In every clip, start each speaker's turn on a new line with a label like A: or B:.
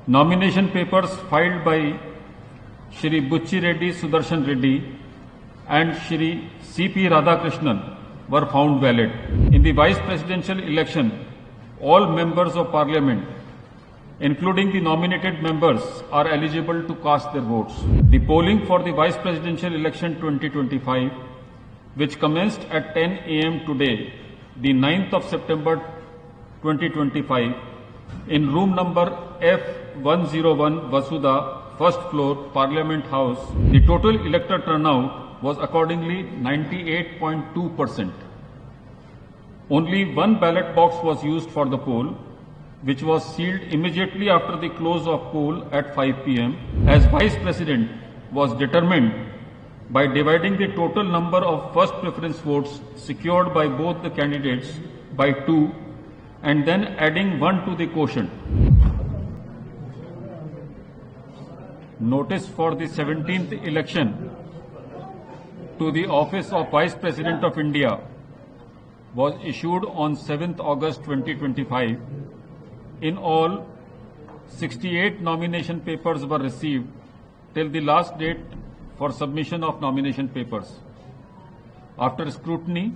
A: Nomination papers filed by Shri Buchi Reddy Sudarshan Reddy and Shri C.P. Radhakrishnan were found valid. In the Vice Presidential election, all members of Parliament, including the nominated members, are eligible to cast their votes. The polling for the Vice Presidential election 2025, which commenced at 10 a.m. today, the 9th of September 2025, in room number F101 Vasudha, first floor, Parliament House, the total elector turnout was accordingly 98.2%. Only one ballot box was used for the poll, which was sealed immediately after the close of poll at 5 p.m. as Vice President was determined by dividing the total number of first preference votes secured by both the candidates by 2 and then adding 1 to the quotient. Notice for the 17th election to the office of Vice President of India was issued on 7th August 2025. In all, 68 nomination papers were received till the last date for submission of nomination papers. After scrutiny,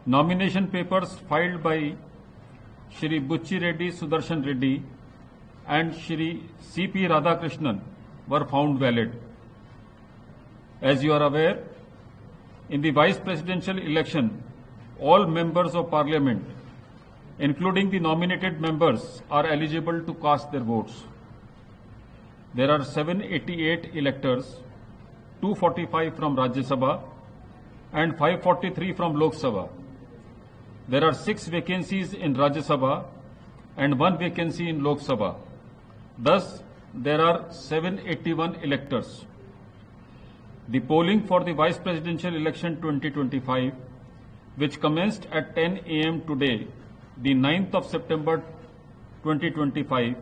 A: nomination papers filed by Shri Buchi Reddy Sudarshan Reddy and Shri C.P. Radhakrishnan were found valid. As you are aware, in the Vice Presidential election, all members of Parliament, including the nominated members, are eligible to cast their votes. There are 788 electors, 245 from Rajya Sabha and 543 from Lok Sabha. There are 6 vacancies in Rajya Sabha and 1 vacancy in Lok Sabha. Thus, there are 781 electors. The polling for the Vice Presidential election 2025, which commenced at 10 a.m. today, the 9th of September 2025,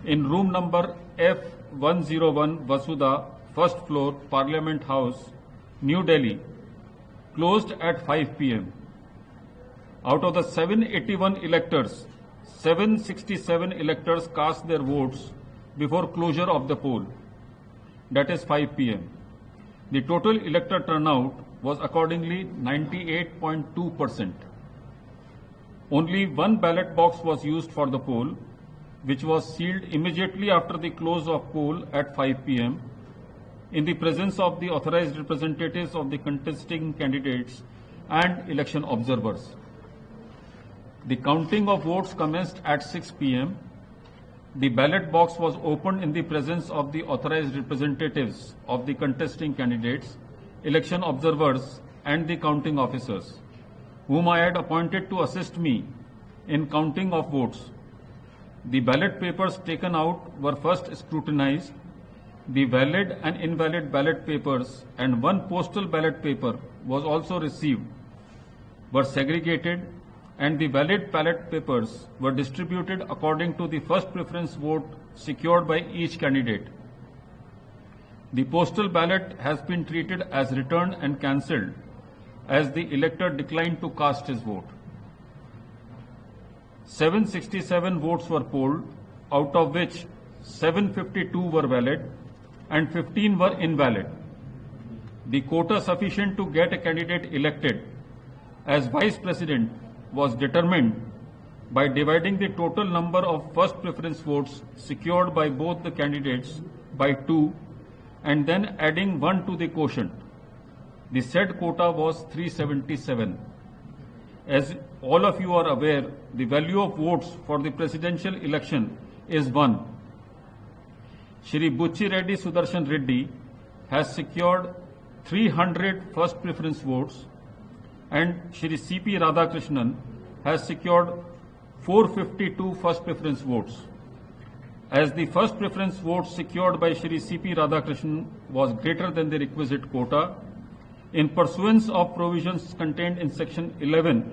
A: in room number F101 Vasudha, first floor, Parliament House, New Delhi, closed at 5 p.m. Out of the 781 electors, 767 electors cast their votes before closure of the poll, that is 5 p.m. The total elector turnout was accordingly 98.2%. Only one ballot box was used for the poll, which was sealed immediately after the close of poll at 5 p.m. in the presence of the authorized representatives of the contesting candidates and election observers. The counting of votes commenced at 6 p.m. The ballot box was opened in the presence of the authorized representatives of the contesting candidates, election observers, and the counting officers, whom I had appointed to assist me in counting of votes. The ballot papers taken out were first scrutinized. The valid and invalid ballot papers and 1 postal ballot paper was also received, were segregated, and the valid ballot papers were distributed according to the first preference vote secured by each candidate. The postal ballot has been treated as returned and cancelled as the elector declined to cast his vote. 767 votes were polled, out of which 752 were valid and 15 were invalid. The quota sufficient to get a candidate elected as Vice President was determined by dividing the total number of first preference votes secured by both the candidates by 2 and then adding 1 to the quotient. The said quota was 377. As all of you are aware, the value of votes for the presidential election is 1. Shri Buchi Reddy Sudarshan Reddy has secured 300 first preference votes and Shri C.P. Radhakrishnan has secured 452 first preference votes. As the first preference vote secured by Shri C.P. Radhakrishnan was greater than the requisite quota, in pursuance of provisions contained in Section 11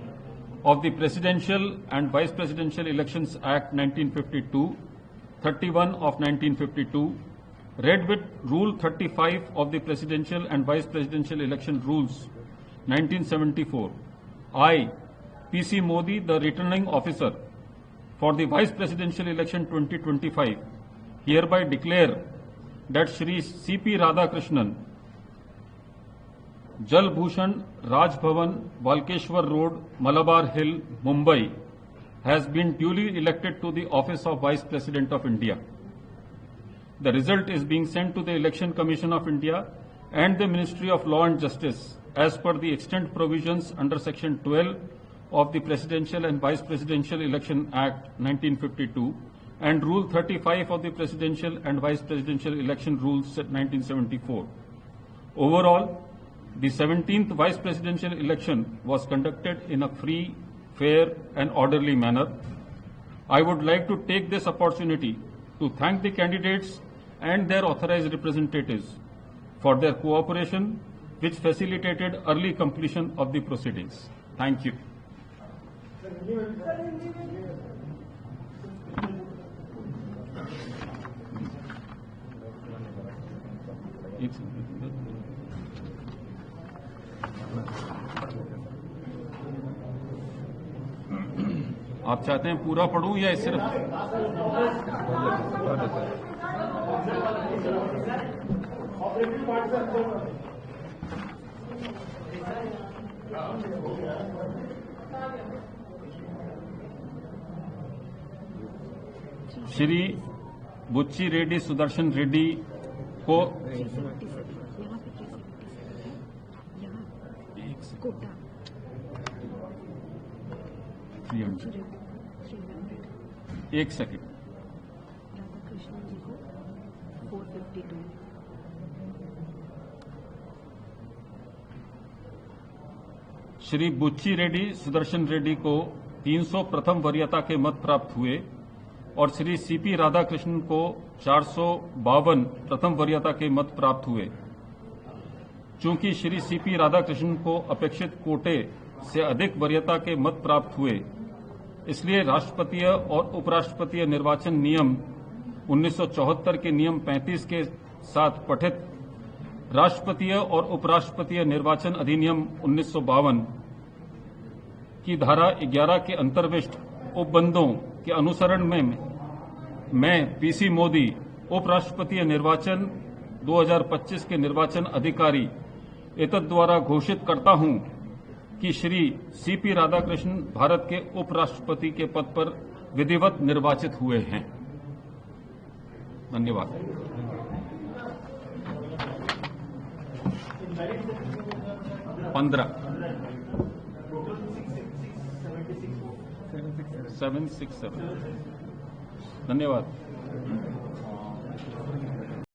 A: of the Presidential and Vice Presidential Elections Act 1952, 31 of 1952, read with Rule 35 of the Presidential and Vice Presidential Election Rules 1974, I, P.C. Modi, the returning officer for the Vice Presidential Election 2025, hereby declare that Shri C.P. Radhakrishnan, Jal Bhushan Raj Bhavan, Walkeshwar Road, Malabar Hill, Mumbai, has been duly elected to the office of Vice President of India. The result is being sent to the Election Commission of India and the Ministry of Law and Justice as per the extant provisions under Section 12 of the Presidential and Vice Presidential Election Act 1952 and Rule 35 of the Presidential and Vice Presidential Election Rules 1974. Overall, the 17th Vice Presidential election was conducted in a free, fair and orderly manner. I would like to take this opportunity to thank the candidates and their authorized representatives for their cooperation, which facilitated early completion of the proceedings. Thank you. आप चाहते हैं पूरा पढ़ूं या सिर्फ? श्री बुच्ची रेड्डी सुदर्शन रेड्डी को एक सेकंड।
B: राधाकृष्णन जी को 452।
A: श्री बुच्ची रेड्डी सुदर्शन रेड्डी को 300 प्रथम वरीयता के मत प्राप्त हुए और श्री सीपी राधाकृष्णन को 452 प्रथम वरीयता के मत प्राप्त हुए। चूंकि श्री सीपी राधाकृष्णन को अपेक्षित कोटे से अधिक वरीयता के मत प्राप्त हुए, इसलिए राष्ट्रपतीय और उपराष्ट्रपतीय निर्वाचन नियम 1974 के नियम 35 के साथ पठित राष्ट्रपतीय और उपराष्ट्रपतीय निर्वाचन अधिनियम 1952 की धारा 11 के अंतर्विष्ट उपबंधों के अनुसरण में मैं पीसी मोदी उपराष्ट्रपतीय निर्वाचन 2025 के निर्वाचन अधिकारी एतद द्वारा घोषित करता हूं कि श्री सीपी राधाकृष्णन भारत के उपराष्ट्रपति के पद पर विधिवत निर्वाचित हुए हैं। धन्यवाद। पंद्रह 767। धन्यवाद।